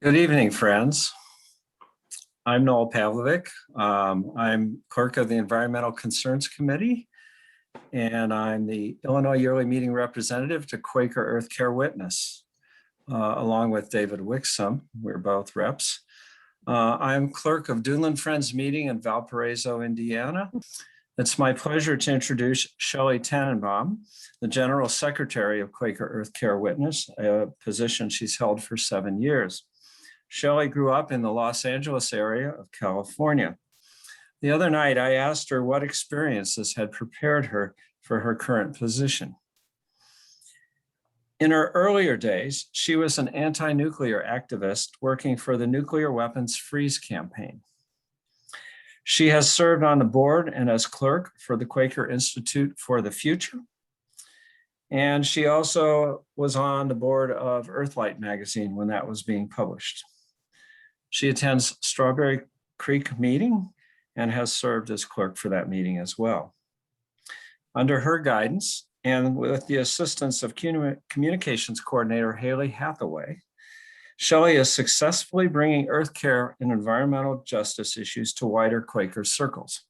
Good evening, friends. I'm Noel Pavlovic. I'm clerk of the Environmental Concerns Committee, and I'm the Illinois Yearly Meeting representative to Quaker Earth Care Witness, along with David Wixom. We're both reps. I'm clerk of Dunlin Friends Meeting in Valparaiso, Indiana. It's my pleasure to introduce Shelley Tanenbaum, the General Secretary of Quaker Earth Care Witness, a position she's held for 7 years. Shelley grew up in the Los Angeles area of California. The other night, I asked her what experiences had prepared her for her current position. In her earlier days, she was an anti-nuclear activist working for the Nuclear Weapons Freeze campaign. She has served on the board and as clerk for the Quaker Institute for the Future. And she also was on the board of Earthlight magazine when that was being published. She attends Strawberry Creek meeting and has served as clerk for that meeting as well. Under her guidance and with the assistance of communications coordinator Haley Hathaway, Shelley is successfully bringing earth care and environmental justice issues to wider Quaker circles.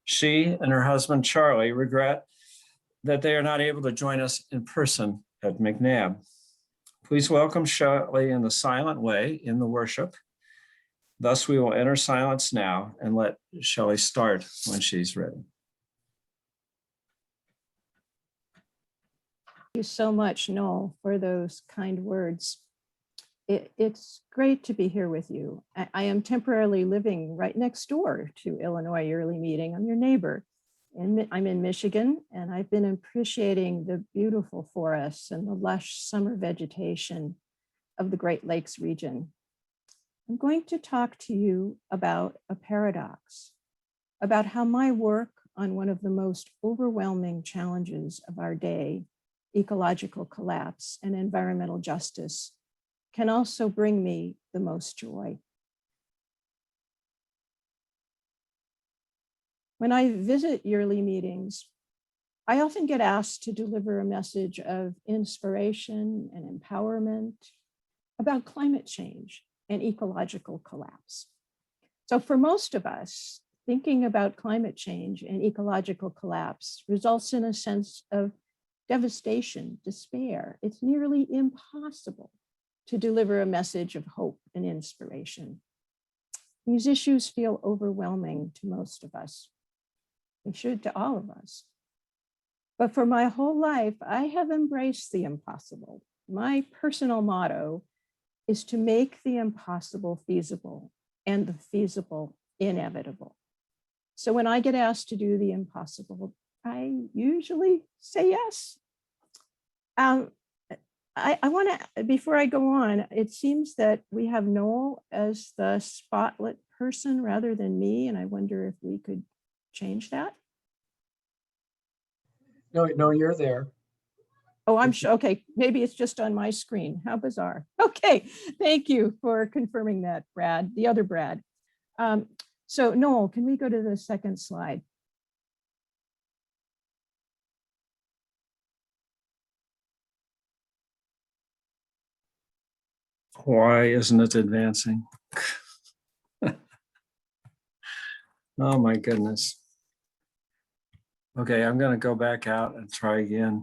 She and her husband Charlie regret that they are not able to join us in person at McNabb. Please welcome Shelley in the silent way in the worship. Thus, we will enter silence now and let Shelley start when she's ready. Thank you so much, Noel, for those kind words. It's great to be here with you. I am temporarily living right next door to Illinois Yearly Meeting. I'm your neighbor. I'm in Michigan, and I've been appreciating the beautiful forests and the lush summer vegetation of the Great Lakes region. I'm going to talk to you about a paradox, about how my work on one of the most overwhelming challenges of our day, ecological collapse and environmental justice, can also bring me the most joy. When I visit yearly meetings, I often get asked to deliver a message of inspiration and empowerment about climate change and ecological collapse. So for most of us, thinking about climate change and ecological collapse results in a sense of devastation, despair. It's nearly impossible to deliver a message of hope and inspiration. These issues feel overwhelming to most of us. They should to all of us. But for my whole life, I have embraced the impossible. My personal motto is to make the impossible feasible and the feasible inevitable. So when I get asked to do the impossible, I usually say yes. I want to, before I go on, it seems that we have Noel as the spotlight person rather than me, and I wonder if we could change that. No, you're there. Oh, I'm sure. Okay, maybe it's just on my screen. How bizarre. Okay, thank you for confirming that, Brad, the other Brad. So Noel, can we go to the second slide? Why isn't it advancing? Oh my goodness. Okay, I'm going to go back out and try again.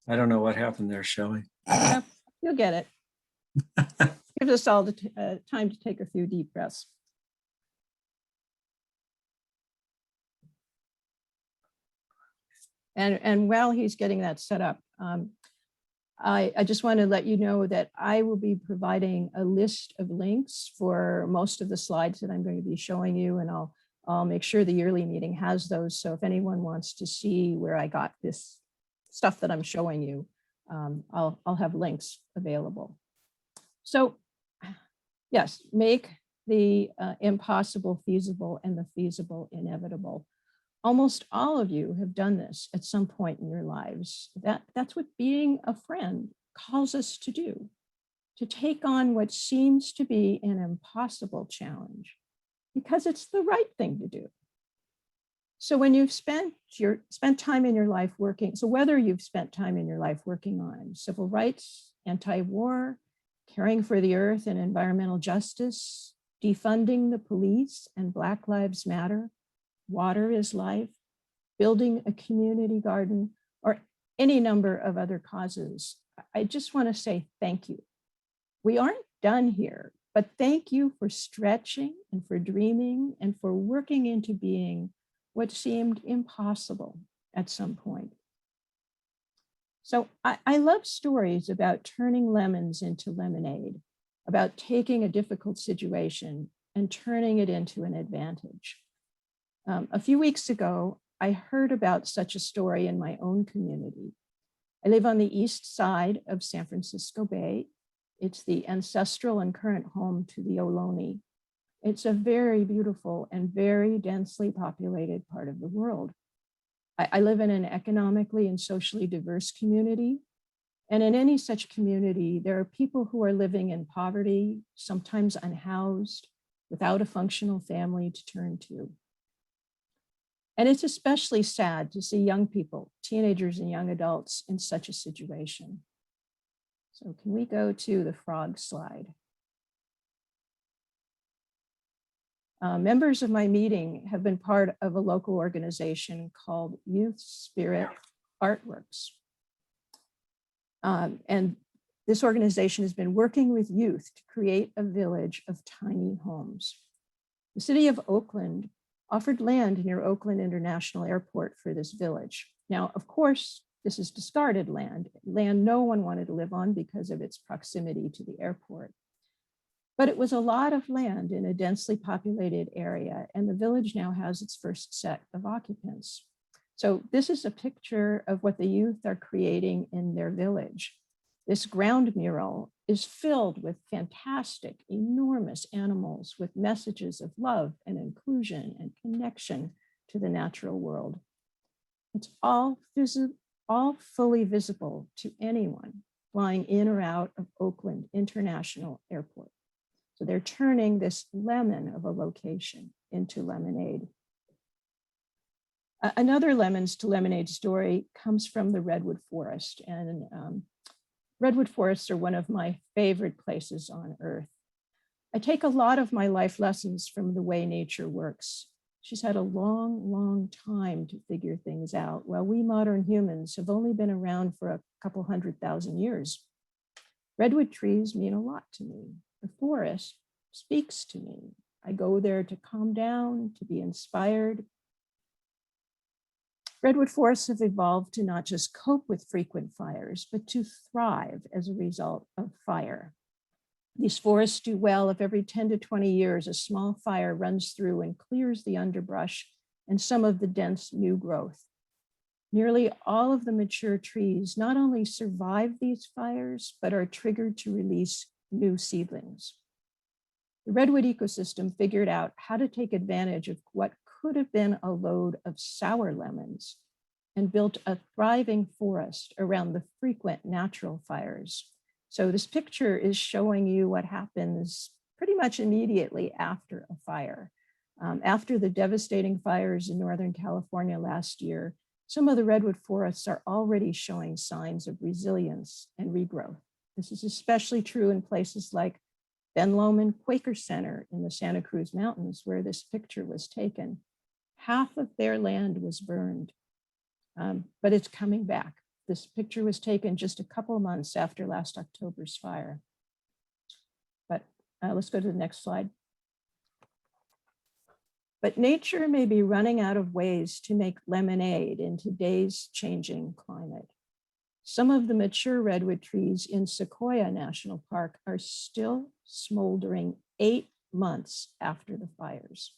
I don't know what happened there, Shelley. Yep, you'll get it. Gives us all the time to take a few deep breaths. And while he's getting that set up, I just want to let you know that I will be providing a list of links for most of the slides that I'm going to be showing you, and I'll make sure the yearly meeting has those. So if anyone wants to see where I got this stuff that I'm showing you, I'll have links available. So yes, make the impossible feasible and the feasible inevitable. Almost all of you have done this at some point in your lives. That's what being a friend calls us to do, to take on what seems to be an impossible challenge, because it's the right thing to do. So when you've spent time in your life working, so whether you've spent time in your life working on civil rights, anti-war, caring for the earth and environmental justice, defunding the police and Black Lives Matter, water is life, building a community garden, or any number of other causes. I just want to say thank you. We aren't done here, but thank you for stretching and for dreaming and for working into being what seemed impossible at some point. So I love stories about turning lemons into lemonade, about taking a difficult situation and turning it into an advantage. A few weeks ago, I heard about such a story in my own community. I live on the east side of San Francisco Bay. It's the ancestral and current home to the Ohlone. It's a very beautiful and very densely populated part of the world. I live in an economically and socially diverse community. And in any such community, there are people who are living in poverty, sometimes unhoused, without a functional family to turn to. And it's especially sad to see young people, teenagers and young adults in such a situation. So can we go to the frog slide? Members of my meeting have been part of a local organization called Youth Spirit Artworks. And this organization has been working with youth to create a village of tiny homes. The city of Oakland offered land near Oakland International Airport for this village. Now, of course, this is discarded land no one wanted to live on because of its proximity to the airport. But it was a lot of land in a densely populated area, and the village now has its first set of occupants. So this is a picture of what the youth are creating in their village. This ground mural is filled with fantastic, enormous animals with messages of love and inclusion and connection to the natural world. It's all fully visible to anyone flying in or out of Oakland International Airport. So they're turning this lemon of a location into lemonade. Another lemons to lemonade story comes from the Redwood Forest. And Redwood forests are one of my favorite places on earth. I take a lot of my life lessons from the way nature works. She's had a long, long time to figure things out, while we modern humans have only been around for a couple 100,000 years. Redwood trees mean a lot to me. The forest speaks to me. I go there to calm down, to be inspired. Redwood forests have evolved to not just cope with frequent fires, but to thrive as a result of fire. These forests do well if every 10 to 20 years, a small fire runs through and clears the underbrush and some of the dense new growth. Nearly all of the mature trees not only survive these fires, but are triggered to release new seedlings. The redwood ecosystem figured out how to take advantage of what could have been a load of sour lemons and built a thriving forest around the frequent natural fires. So this picture is showing you what happens pretty much immediately after a fire. After the devastating fires in Northern California last year, some of the redwood forests are already showing signs of resilience and regrowth. This is especially true in places like Ben Lomond Quaker Center in the Santa Cruz Mountains, where this picture was taken. Half of their land was burned, but it's coming back. This picture was taken just a couple of months after last October's fire. But let's go to the next slide. But nature may be running out of ways to make lemonade in today's changing climate. Some of the mature redwood trees in Sequoia National Park are still smoldering 8 months after the fires.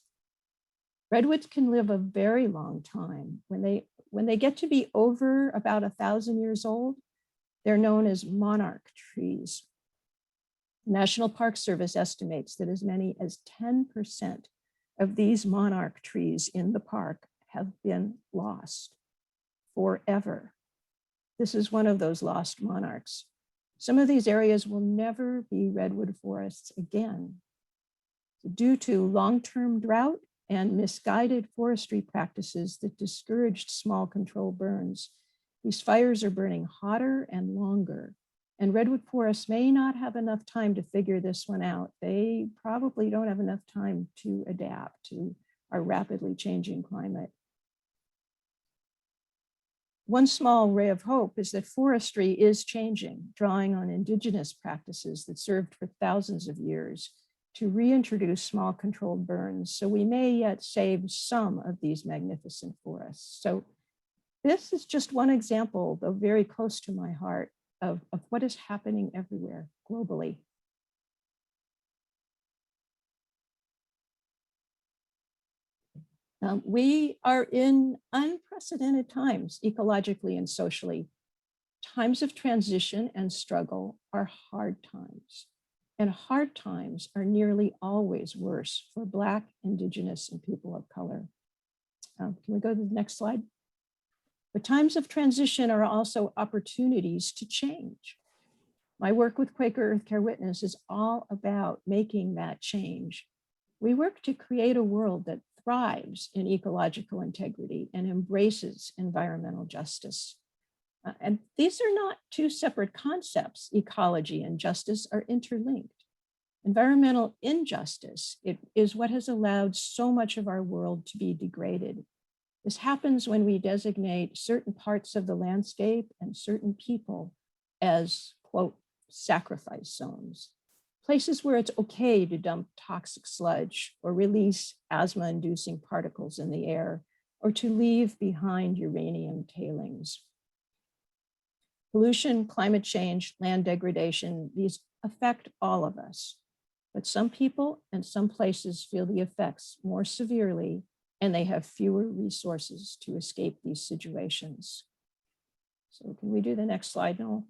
Redwoods can live a very long time. When they get to be over about 1,000 years old, they're known as monarch trees. The National Park Service estimates that as many as 10% of these monarch trees in the park have been lost forever. This is one of those lost monarchs. Some of these areas will never be redwood forests again. Due to long-term drought and misguided forestry practices that discouraged small control burns, these fires are burning hotter and longer, And redwood forests may not have enough time to figure this one out. They probably don't have enough time to adapt to our rapidly changing climate. One small ray of hope is that forestry is changing, drawing on indigenous practices that served for thousands of years to reintroduce small controlled burns. So we may yet save some of these magnificent forests. So this is just one example, though very close to my heart, of what is happening everywhere globally. We are in unprecedented times, ecologically and socially. Times of transition and struggle are hard times, and hard times are nearly always worse for Black, Indigenous, and people of color. Can we go to the next slide? But times of transition are also opportunities to change. My work with Quaker Earth Care Witness is all about making that change. We work to create a world that thrives in ecological integrity and embraces environmental justice. And these are not two separate concepts. Ecology and justice are interlinked. Environmental injustice is what has allowed so much of our world to be degraded. This happens when we designate certain parts of the landscape and certain people as, quote, sacrifice zones, places where it's okay to dump toxic sludge or release asthma-inducing particles in the air, or to leave behind uranium tailings. Pollution, climate change, land degradation, these affect all of us. But some people and some places feel the effects more severely, and they have fewer resources to escape these situations. So can we do the next slide, Noel?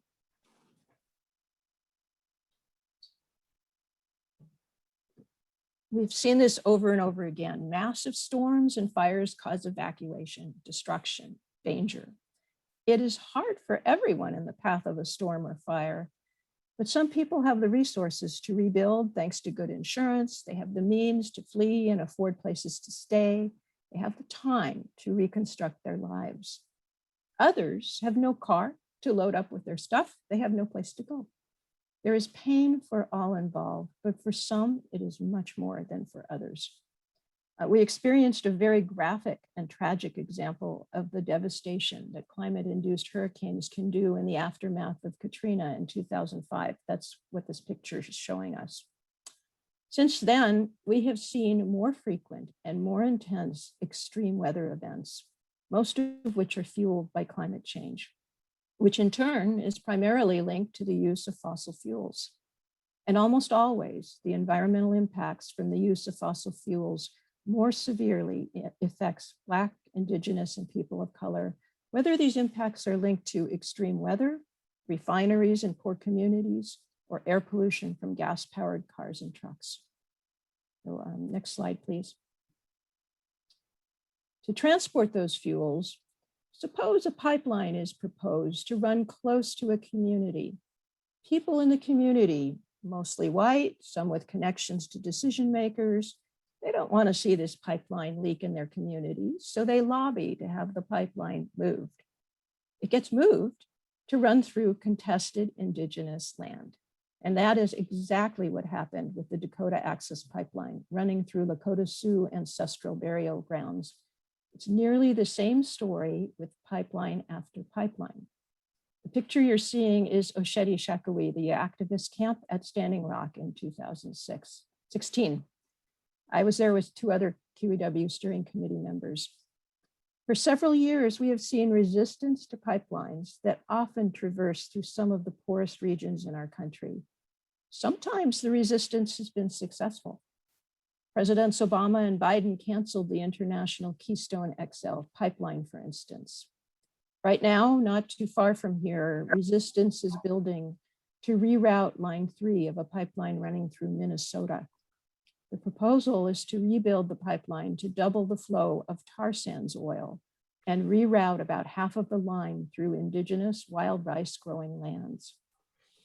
We've seen this over and over again. Massive storms and fires cause evacuation, destruction, danger. It is hard for everyone in the path of a storm or fire, but some people have the resources to rebuild thanks to good insurance. They have the means to flee and afford places to stay. They have the time to reconstruct their lives. Others have no car to load up with their stuff. They have no place to go. There is pain for all involved, but for some, it is much more than for others. We experienced a very graphic and tragic example of the devastation that climate-induced hurricanes can do in the aftermath of Katrina in 2005. That's what this picture is showing us. Since then, we have seen more frequent and more intense extreme weather events, most of which are fueled by climate change, which in turn is primarily linked to the use of fossil fuels. And almost always, the environmental impacts from the use of fossil fuels more severely affects Black, Indigenous, and people of color, whether these impacts are linked to extreme weather, refineries in poor communities, or air pollution from gas-powered cars and trucks. So next slide, please. To transport those fuels, suppose a pipeline is proposed to run close to a community. People in the community, mostly white, some with connections to decision makers, they don't want to see this pipeline leak in their communities, so they lobby to have the pipeline moved. It gets moved to run through contested Indigenous land. And that is exactly what happened with the Dakota Access Pipeline running through Lakota Sioux ancestral burial grounds. It's nearly the same story with pipeline after pipeline. The picture you're seeing is Osheti Shakowee, the activist camp at Standing Rock in 2016. I was there with 2 other QEW steering committee members. For several years, we have seen resistance to pipelines that often traverse through some of the poorest regions in our country. Sometimes the resistance has been successful. Presidents Obama and Biden canceled the international Keystone XL pipeline, for instance. Right now, not too far from here, resistance is building to reroute line 3 of a pipeline running through Minnesota. The proposal is to rebuild the pipeline to double the flow of tar sands oil and reroute about half of the line through Indigenous wild rice growing lands.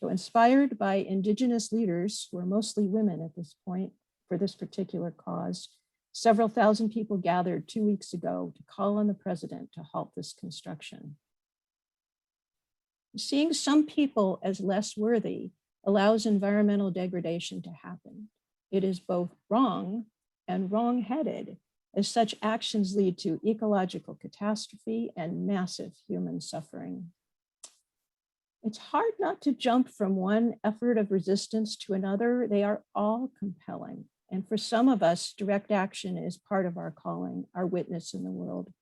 So inspired by Indigenous leaders, who are mostly women at this point for this particular cause, several thousand people gathered 2 weeks ago to call on the president to halt this construction. Seeing some people as less worthy allows environmental degradation to happen. It is both wrong and wrong-headed, as such actions lead to ecological catastrophe and massive human suffering. It's hard not to jump from one effort of resistance to another. They are all compelling. And for some of us, direct action is part of our calling, our witness in the world.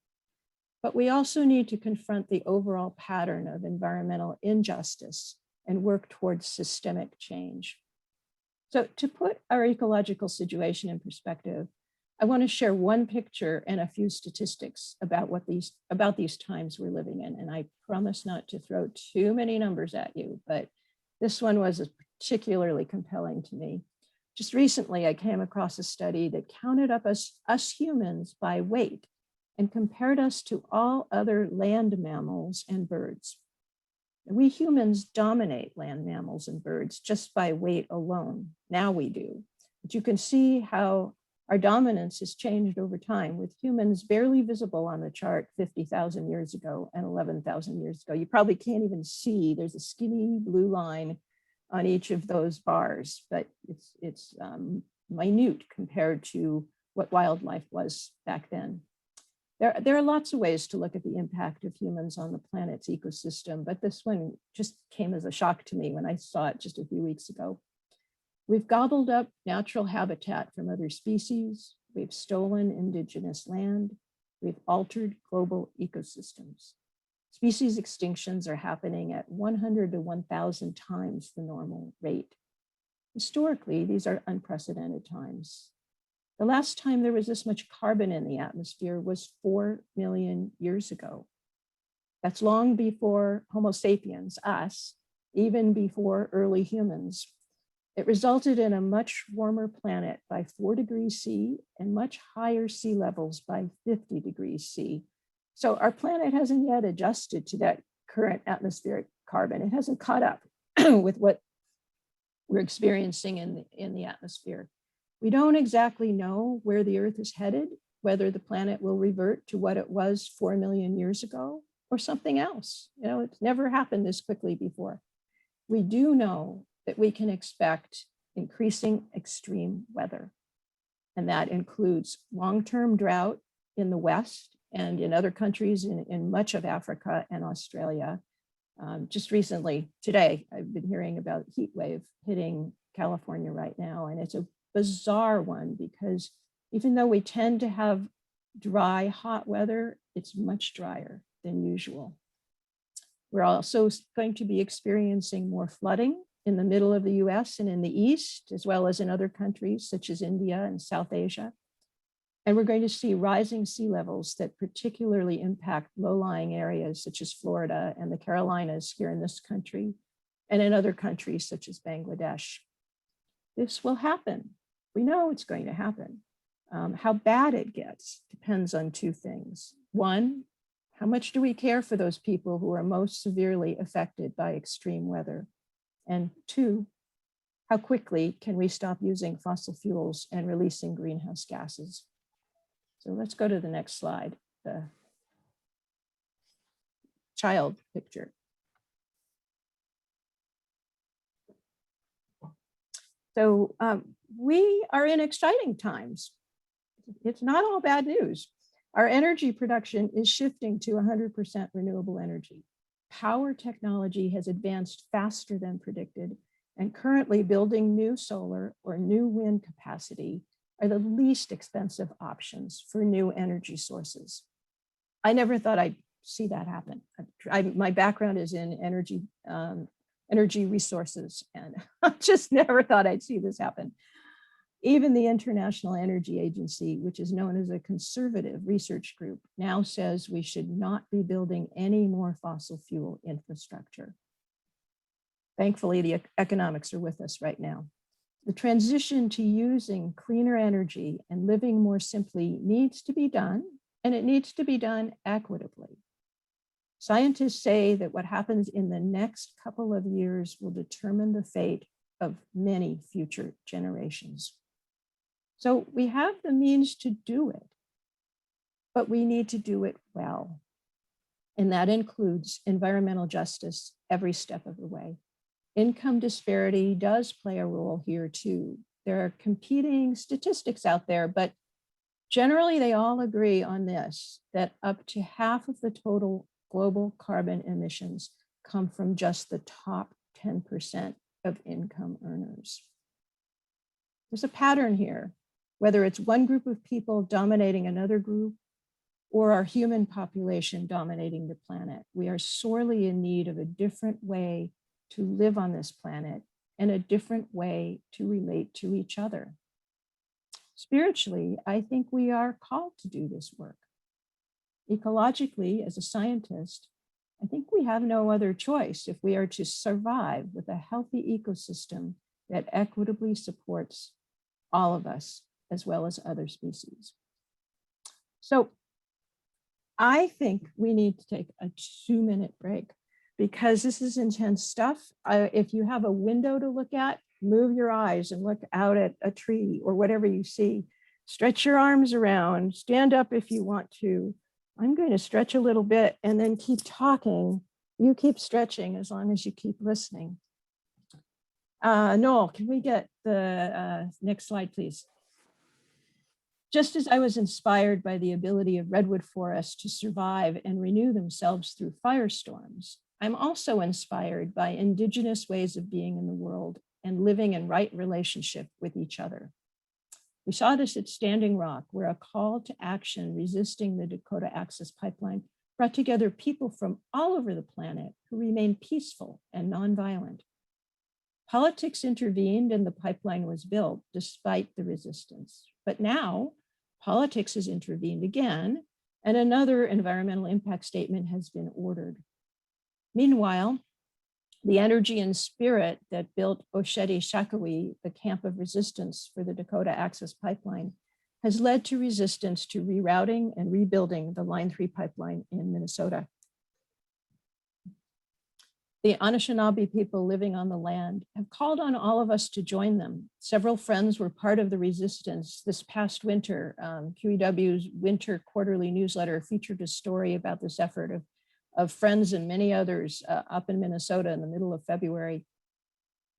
But we also need to confront the overall pattern of environmental injustice and work towards systemic change. So to put our ecological situation in perspective, I want to share one picture and a few statistics about these times we're living in. And I promise not to throw too many numbers at you, but this one was particularly compelling to me. Just recently, I came across a study that counted up us humans by weight and compared us to all other land mammals and birds. We humans dominate land mammals and birds just by weight alone. Now we do. But you can see how our dominance has changed over time, with humans barely visible on the chart 50,000 years ago and 11,000 years ago. You probably can't even see, there's a skinny blue line on each of those bars, but it's minute compared to what wildlife was back then. There are lots of ways to look at the impact of humans on the planet's ecosystem, but this one just came as a shock to me when I saw it just a few weeks ago. We've gobbled up natural habitat from other species. We've stolen indigenous land. We've altered global ecosystems. Species extinctions are happening at 100 to 1,000 times the normal rate. Historically, these are unprecedented times. The last time there was this much carbon in the atmosphere was 4 million years ago. That's long before Homo sapiens, us, even before early humans. It resulted in a much warmer planet by 4 degrees C and much higher sea levels by 50 degrees C. So our planet hasn't yet adjusted to that current atmospheric carbon. It hasn't caught up with what we're experiencing in the atmosphere. We don't exactly know where the Earth is headed, whether the planet will revert to what it was 4 million years ago or something else. You know, it's never happened this quickly before. We do know that we can expect increasing extreme weather, and that includes long-term drought in the West and in other countries in much of Africa and Australia. Just recently, today, I've been hearing about heat wave hitting California right now, and it's a bizarre one because even though we tend to have dry, hot weather, it's much drier than usual. We're also going to be experiencing more flooding in the middle of the US and in the East, as well as in other countries such as India and South Asia. And we're going to see rising sea levels that particularly impact low-lying areas such as Florida and the Carolinas here in this country and in other countries such as Bangladesh. This will happen. We know it's going to happen. How bad it gets depends on two things. One, how much do we care for those people who are most severely affected by extreme weather? And two, how quickly can we stop using fossil fuels and releasing greenhouse gases? So let's go to the next slide, the child picture. So we are in exciting times. It's not all bad news. Our energy production is shifting to 100% renewable energy. Power technology has advanced faster than predicted, and currently building new solar or new wind capacity are the least expensive options for new energy sources. I never thought I'd see that happen. My background is in energy resources, and I just never thought I'd see this happen. Even the International Energy Agency, which is known as a conservative research group, now says we should not be building any more fossil fuel infrastructure. Thankfully, the economics are with us right now. The transition to using cleaner energy and living more simply needs to be done, and it needs to be done equitably. Scientists say that what happens in the next couple of years will determine the fate of many future generations. So we have the means to do it, but we need to do it well. And that includes environmental justice every step of the way. Income disparity does play a role here too. There are competing statistics out there, but generally they all agree on this, that up to half of the total global carbon emissions come from just the top 10% of income earners. There's a pattern here, whether it's one group of people dominating another group or our human population dominating the planet. We are sorely in need of a different way to live on this planet and a different way to relate to each other. Spiritually, I think we are called to do this work. Ecologically, as a scientist, I think we have no other choice if we are to survive with a healthy ecosystem that equitably supports all of us, as well as other species. So I think we need to take a 2-minute break because this is intense stuff. If you have a window to look at, move your eyes and look out at a tree or whatever you see. Stretch your arms around, stand up if you want to. I'm going to stretch a little bit and then keep talking. You keep stretching as long as you keep listening. Noel, can we get the next slide, please? Just as I was inspired by the ability of redwood forests to survive and renew themselves through firestorms, I'm also inspired by indigenous ways of being in the world and living in right relationship with each other. We saw this at Standing Rock, where a call to action resisting the Dakota Access Pipeline brought together people from all over the planet who remained peaceful and nonviolent. Politics intervened and the pipeline was built despite the resistance. But now politics has intervened again, and another environmental impact statement has been ordered. Meanwhile, the energy and spirit that built Osheti Shakawi, the camp of resistance for the Dakota Access Pipeline, has led to resistance to rerouting and rebuilding the Line 3 pipeline in Minnesota. The Anishinaabe people living on the land have called on all of us to join them. Several friends were part of the resistance. This past winter, QEW's winter quarterly newsletter featured a story about this effort of friends and many others up in Minnesota in the middle of February.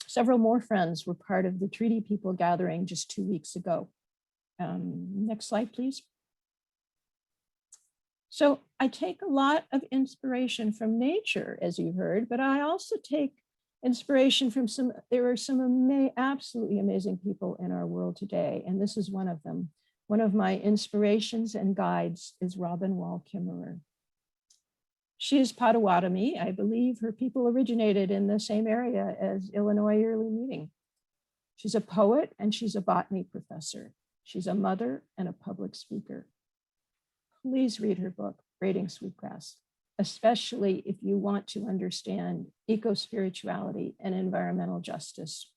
Several more friends were part of the Treaty People gathering just 2 weeks ago. Next slide, please. So I take a lot of inspiration from nature, as you heard, but I also take inspiration from there are some absolutely amazing people in our world today, and this is one of them. One of my inspirations and guides is Robin Wall Kimmerer. She is Potawatomi. I believe her people originated in the same area as Illinois Yearly Meeting. She's a poet and she's a botany professor. She's a mother and a public speaker. Please read her book, Braiding Sweetgrass, especially if you want to understand eco-spirituality and environmental justice,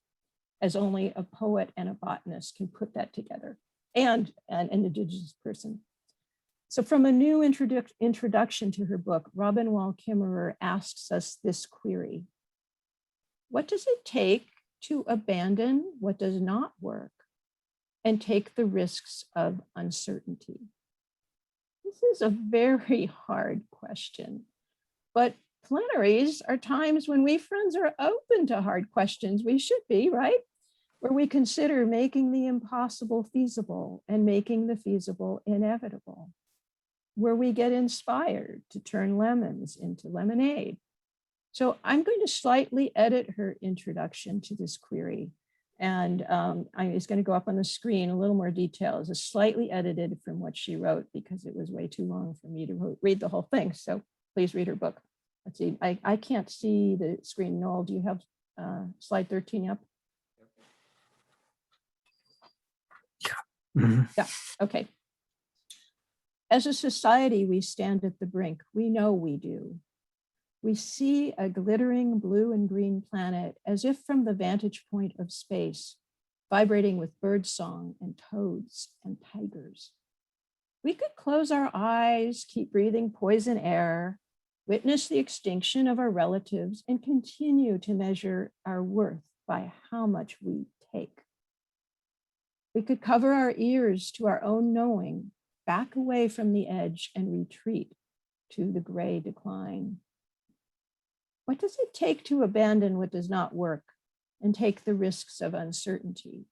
as only a poet and a botanist can put that together, and an indigenous person. So from a new introduction to her book, Robin Wall Kimmerer asks us this query: what does it take to abandon what does not work and take the risks of uncertainty? This is a very hard question, but plenaries are times when we friends are open to hard questions. We should be, right? Where we consider making the impossible feasible and making the feasible inevitable. Where we get inspired to turn lemons into lemonade. So I'm going to slightly edit her introduction to this query. And it's going to go up on the screen. A little more details is slightly edited from what she wrote because it was way too long for me to read the whole thing. So please read her book. Let's see, I can't see the screen. Noel, do you have slide 13 up? Yeah. Yeah, okay. As a society, we stand at the brink. We know we do. We see a glittering blue and green planet as if from the vantage point of space, vibrating with birdsong and toads and tigers. We could close our eyes, keep breathing poison air, witness the extinction of our relatives, and continue to measure our worth by how much we take. We could cover our ears to our own knowing, back away from the edge and retreat, to the gray decline. What does it take to abandon what does not work and take the risks of uncertainty?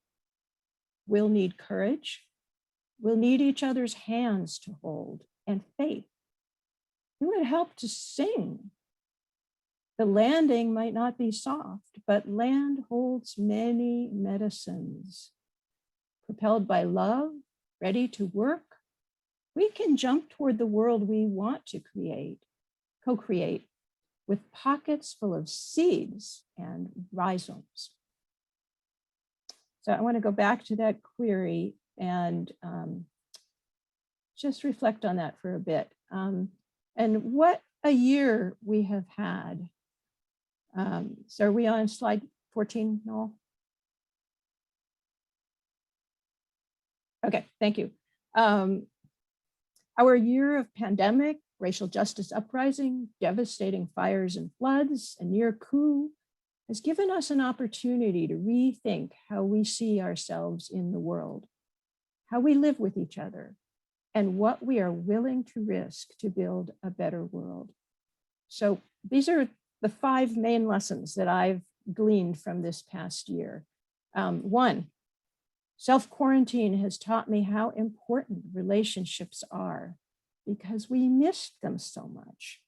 We'll need courage. We'll need each other's hands to hold and faith. It would help to sing. The landing might not be soft, but land holds many medicines. Propelled by love, ready to work, we can jump toward the world we want to create, co-create, with pockets full of seeds and rhizomes. So I want to go back to that query and just reflect on that for a bit. And what a year we have had. So are we on slide 14, Noel? Okay, thank you. Our year of pandemic, racial justice uprising, devastating fires and floods, a near coup has given us an opportunity to rethink how we see ourselves in the world, how we live with each other, and what we are willing to risk to build a better world. So these are the 5 main lessons that I've gleaned from this past year. 1, self-quarantine has taught me how important relationships are because we missed them so much.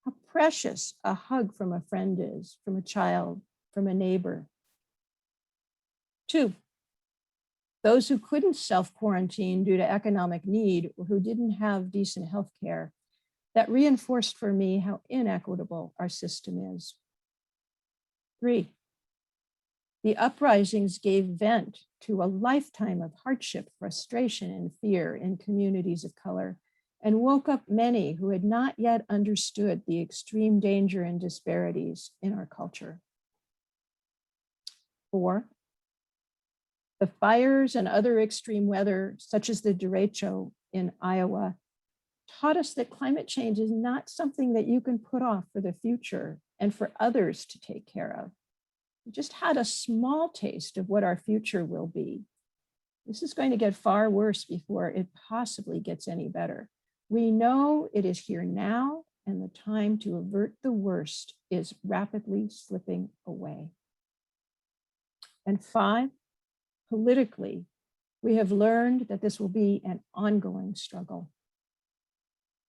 How precious a hug from a friend is, from a child, from a neighbor. 2, those who couldn't self-quarantine due to economic need or who didn't have decent health care, that reinforced for me how inequitable our system is. 3, the uprisings gave vent to a lifetime of hardship, frustration, and fear in communities of color, and woke up many who had not yet understood the extreme danger and disparities in our culture. 4, the fires and other extreme weather, such as the derecho in Iowa, taught us that climate change is not something that you can put off for the future and for others to take care of. We just had a small taste of what our future will be. This is going to get far worse before it possibly gets any better. We know it is here now, and the time to avert the worst is rapidly slipping away. And 5, politically, we have learned that this will be an ongoing struggle.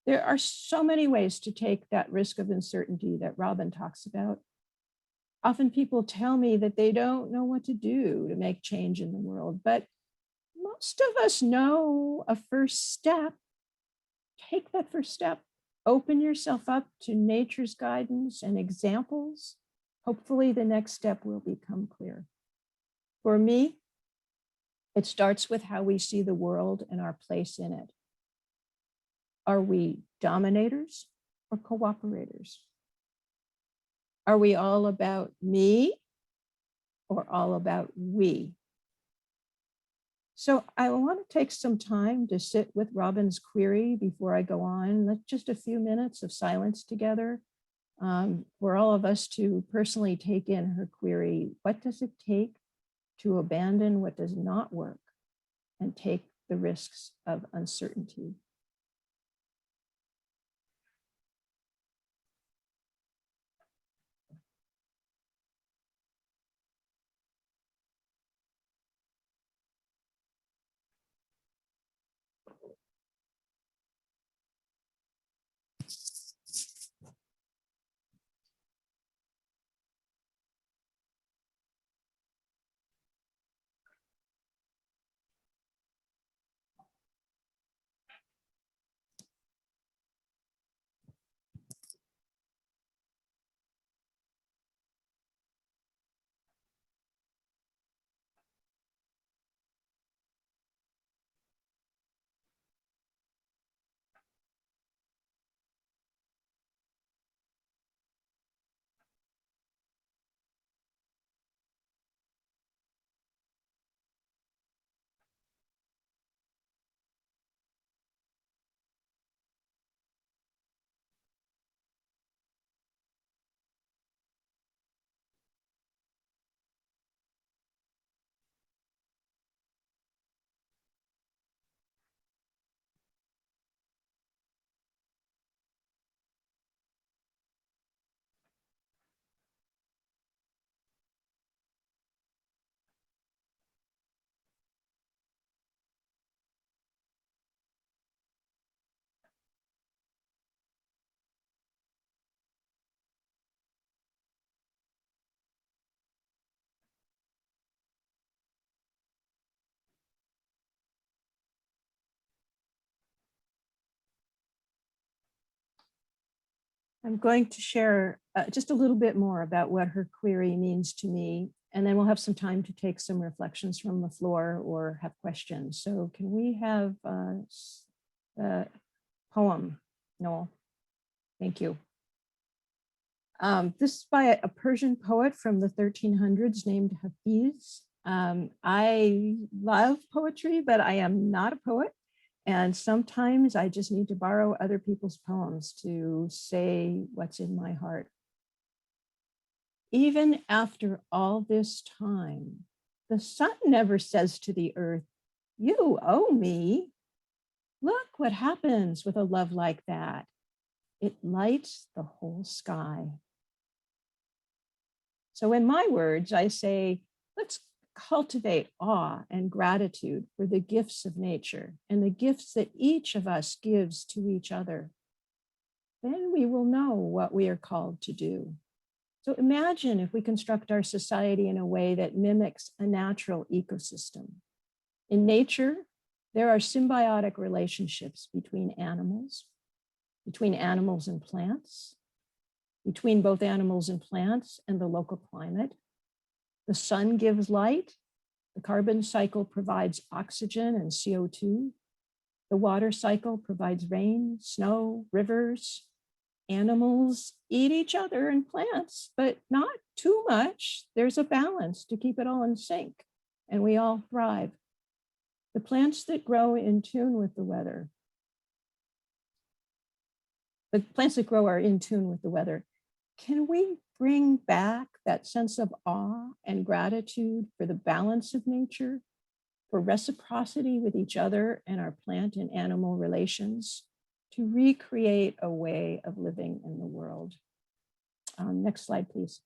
There are so many ways to take that risk of uncertainty that Robin talks about. Often people tell me that they don't know what to do to make change in the world, but most of us know a first step. Take that first step. Open yourself up to nature's guidance and examples. Hopefully the next step will become clear. For me, it starts with how we see the world and our place in it. Are we dominators or cooperators? Are we all about me or all about we? So I want to take some time to sit with Robin's query before I go on. Let's just a few minutes of silence together for all of us to personally take in her query. What does it take to abandon what does not work and take the risks of uncertainty? I'm going to share just a little bit more about what her query means to me, and then we'll have some time to take some reflections from the floor or have questions. So can we have a poem, Noel? Thank you. This is by a Persian poet from the 1300s named Hafiz. I love poetry, but I am not a poet. And sometimes I just need to borrow other people's poems to say what's in my heart. Even after all this time, the sun never says to the earth, "You owe me." Look what happens with a love like that. It lights the whole sky. So in my words, I say, let's cultivate awe and gratitude for the gifts of nature and the gifts that each of us gives to each other. Then we will know what we are called to do. So imagine if we construct our society in a way that mimics a natural ecosystem. In nature, there are symbiotic relationships between animals and plants, between both animals and plants and the local climate. The sun gives light. The carbon cycle provides oxygen and CO2. The water cycle provides rain, snow, rivers. Animals eat each other and plants, but not too much. There's a balance to keep it all in sync, and we all thrive. The plants that grow in tune with the weather. The plants that grow are in tune with the weather. Can we bring back that sense of awe and gratitude for the balance of nature, for reciprocity with each other and our plant and animal relations, to recreate a way of living in the world? Next slide, please.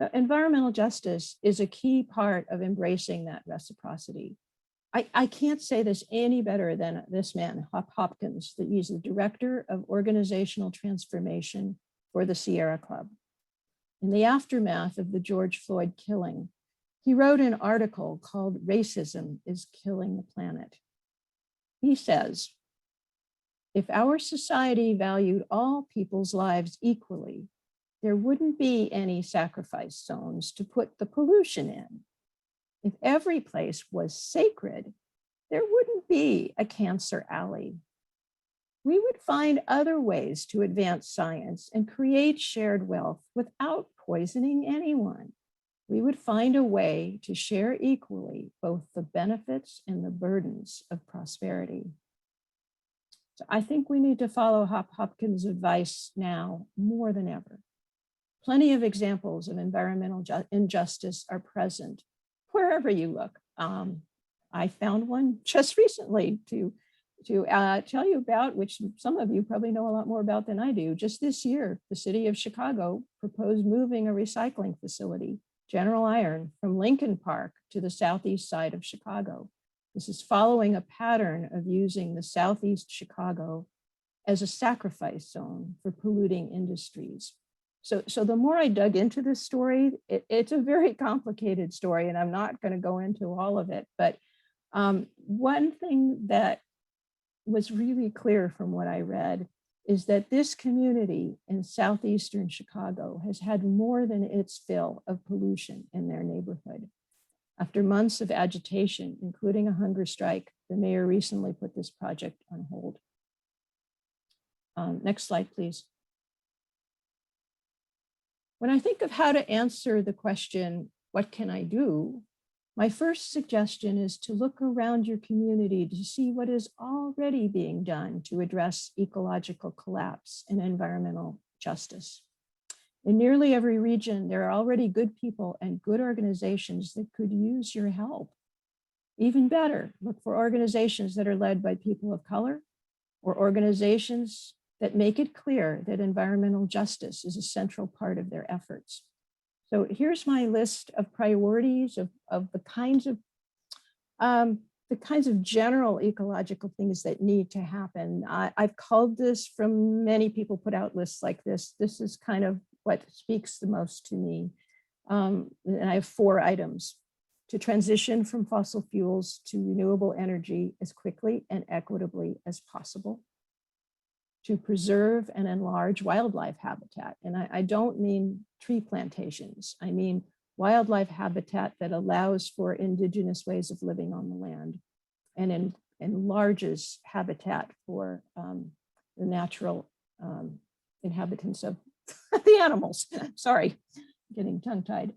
So environmental justice is a key part of embracing that reciprocity. I can't say this any better than this man, Hop Hopkins, that he's the director of organizational transformation for the Sierra Club. In the aftermath of the George Floyd killing, he wrote an article called "Racism is Killing the Planet." He says, if our society valued all people's lives equally, there wouldn't be any sacrifice zones to put the pollution in. If every place was sacred, there wouldn't be a cancer alley. We would find other ways to advance science and create shared wealth without poisoning anyone. We would find a way to share equally both the benefits and the burdens of prosperity. So I think we need to follow Hop Hopkins' advice now more than ever. Plenty of examples of environmental injustice are present wherever you look. I found one just recently to tell you about, which some of you probably know a lot more about than I do. Just this year, the city of Chicago proposed moving a recycling facility, General Iron, from Lincoln Park to the southeast side of Chicago. This is following a pattern of using the southeast Chicago as a sacrifice zone for polluting industries. So the more I dug into this story, it's a very complicated story, and I'm not going to go into all of it. But one thing that was really clear from what I read is that this community in southeastern Chicago has had more than its fill of pollution in their neighborhood. After months of agitation, including a hunger strike, the mayor recently put this project on hold. Next slide, please. When I think of how to answer the question, what can I do? My first suggestion is to look around your community to see what is already being done to address ecological collapse and environmental justice. In nearly every region, there are already good people and good organizations that could use your help. Even better, look for organizations that are led by people of color, or organizations that make it clear that environmental justice is a central part of their efforts. So here's my list of priorities of the kinds of general ecological things that need to happen. I've called this, from many people put out lists like this. This is kind of what speaks the most to me. And I have 4 items: to transition from fossil fuels to renewable energy as quickly and equitably as possible, to preserve and enlarge wildlife habitat. And I don't mean tree plantations. I mean wildlife habitat that allows for indigenous ways of living on the land and enlarges habitat for the natural inhabitants of the animals. Sorry, getting tongue-tied.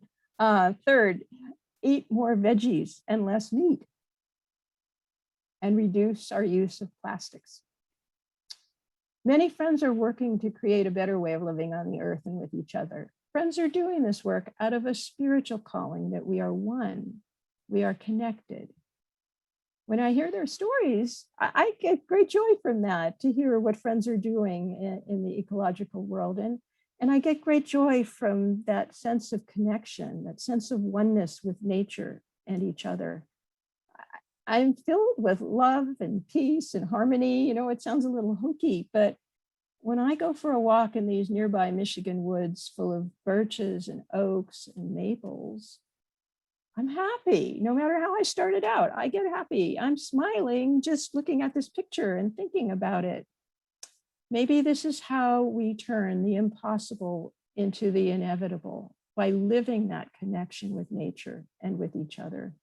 Third, eat more veggies and less meat, and reduce our use of plastics. Many friends are working to create a better way of living on the earth and with each other. Friends are doing this work out of a spiritual calling that we are one, we are connected. When I hear their stories, I get great joy from that, to hear what friends are doing in the ecological world. And I get great joy from that sense of connection, that sense of oneness with nature and each other. I'm filled with love and peace and harmony. You know, it sounds a little hokey, but when I go for a walk in these nearby Michigan woods full of birches and oaks and maples, I'm happy. No matter how I started out, I get happy. I'm smiling just looking at this picture and thinking about it. Maybe this is how we turn the impossible into the inevitable, by living that connection with nature and with each other.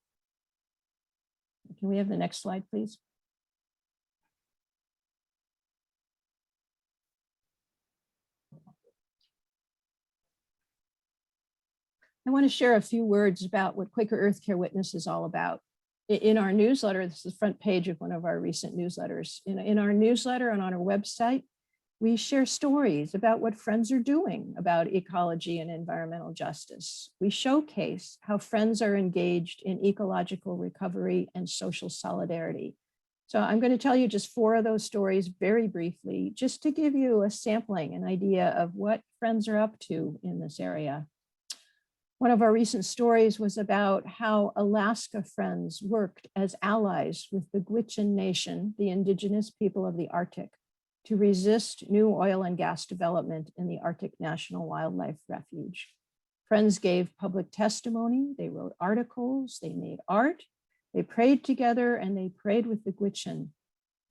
Can we have the next slide, please? I want to share a few words about what Quaker Earth Care Witness is all about. In our newsletter, this is the front page of one of our recent newsletters. In our newsletter and on our website, we share stories about what friends are doing about ecology and environmental justice. We showcase how friends are engaged in ecological recovery and social solidarity. So I'm going to tell you just 4 of those stories very briefly, just to give you a sampling, an idea of what friends are up to in this area. One of our recent stories was about how Alaska Friends worked as allies with the Gwich'in Nation, the indigenous people of the Arctic, to resist new oil and gas development in the Arctic National Wildlife Refuge. Friends gave public testimony, they wrote articles, they made art, they prayed together, and they prayed with the Gwich'in.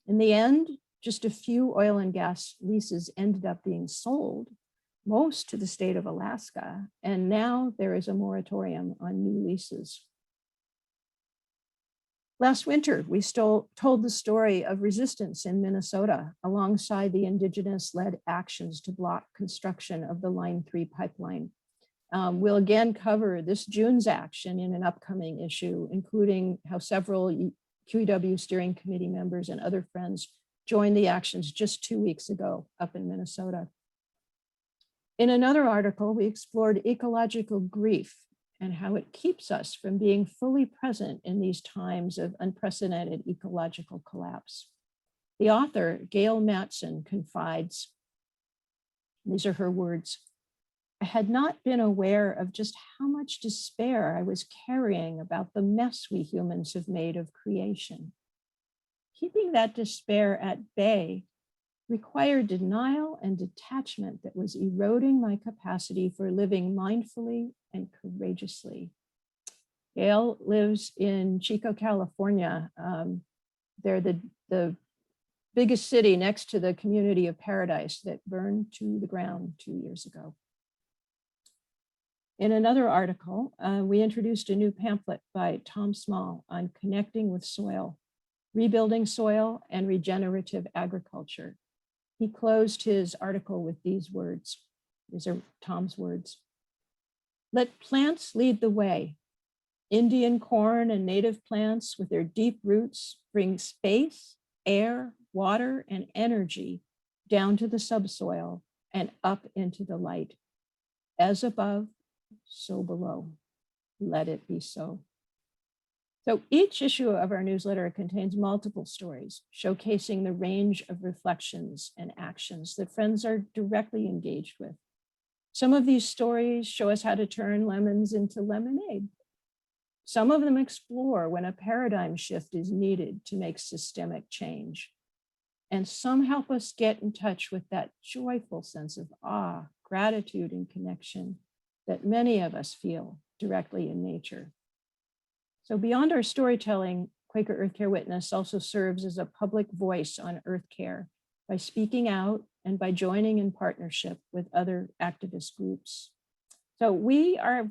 In the end, just a few oil and gas leases ended up being sold, most to the state of Alaska, and now there is a moratorium on new leases. Last winter, we told the story of resistance in Minnesota alongside the indigenous-led actions to block construction of the Line 3 pipeline. We'll again cover this June's action in an upcoming issue, including how several QEW steering committee members and other friends joined the actions just 2 weeks ago up in Minnesota. In another article, we explored ecological grief and how it keeps us from being fully present in these times of unprecedented ecological collapse. The author, Gail Matson, confides, these are her words, "I had not been aware of just how much despair I was carrying about the mess we humans have made of creation. Keeping that despair at bay required denial and detachment that was eroding my capacity for living mindfully and courageously." Gail lives in Chico, California. They're the biggest city next to the community of Paradise that burned to the ground 2 years ago. In another article, we introduced a new pamphlet by Tom Small on connecting with soil, rebuilding soil, and regenerative agriculture. He closed his article with these words. These are Tom's words. "Let plants lead the way. Indian corn and native plants with their deep roots bring space, air, water, and energy down to the subsoil and up into the light. As above, so below. Let it be so." So each issue of our newsletter contains multiple stories showcasing the range of reflections and actions that friends are directly engaged with. Some of these stories show us how to turn lemons into lemonade. Some of them explore when a paradigm shift is needed to make systemic change. And some help us get in touch with that joyful sense of awe, gratitude, and connection that many of us feel directly in nature. So beyond our storytelling, Quaker Earth Care Witness also serves as a public voice on earth care by speaking out, and by joining in partnership with other activist groups. So we are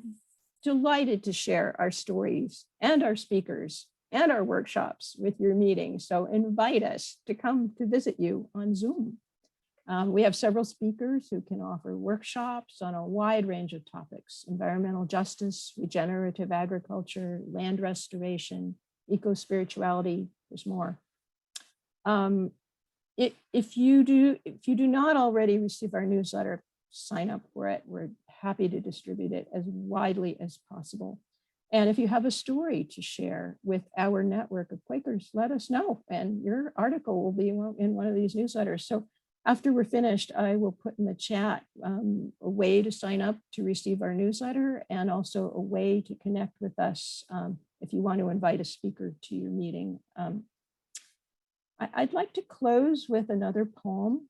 delighted to share our stories and our speakers and our workshops with your meetings. So invite us to come to visit you on Zoom. We have several speakers who can offer workshops on a wide range of topics: environmental justice, regenerative agriculture, land restoration, eco-spirituality. There's more. If you do not already receive our newsletter, sign up for it. We're happy to distribute it as widely as possible. And if you have a story to share with our network of Quakers, let us know, and your article will be in one of these newsletters. So after we're finished, I will put in the chat a way to sign up to receive our newsletter, and also a way to connect with us if you want to invite a speaker to your meeting. I'd like to close with another poem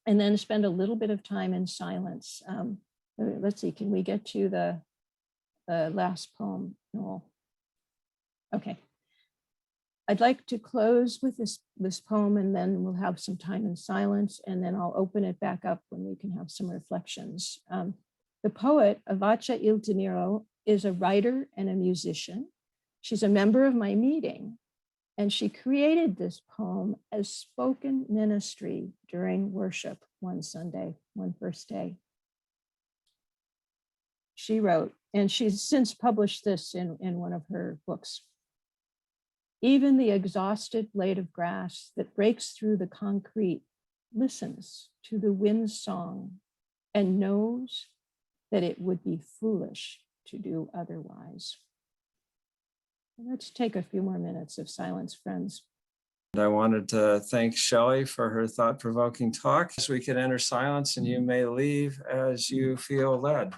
and then spend a little bit of time in silence. Let's see, can we get to the last poem, Noel? Okay. I'd like to close with this poem, and then we'll have some time in silence, and then I'll open it back up when we can have some reflections. The poet, Avacha Il Dinero, is a writer and a musician. She's a member of my meeting, and she created this poem as spoken ministry during worship one Sunday, one first day. She wrote, and she's since published this in one of her books. Even the exhausted blade of grass that breaks through the concrete listens to the wind's song and knows that it would be foolish to do otherwise. Let's take a few more minutes of silence, friends. I wanted to thank Shelley for her thought-provoking talk. As we could enter silence, and you may leave as you feel led.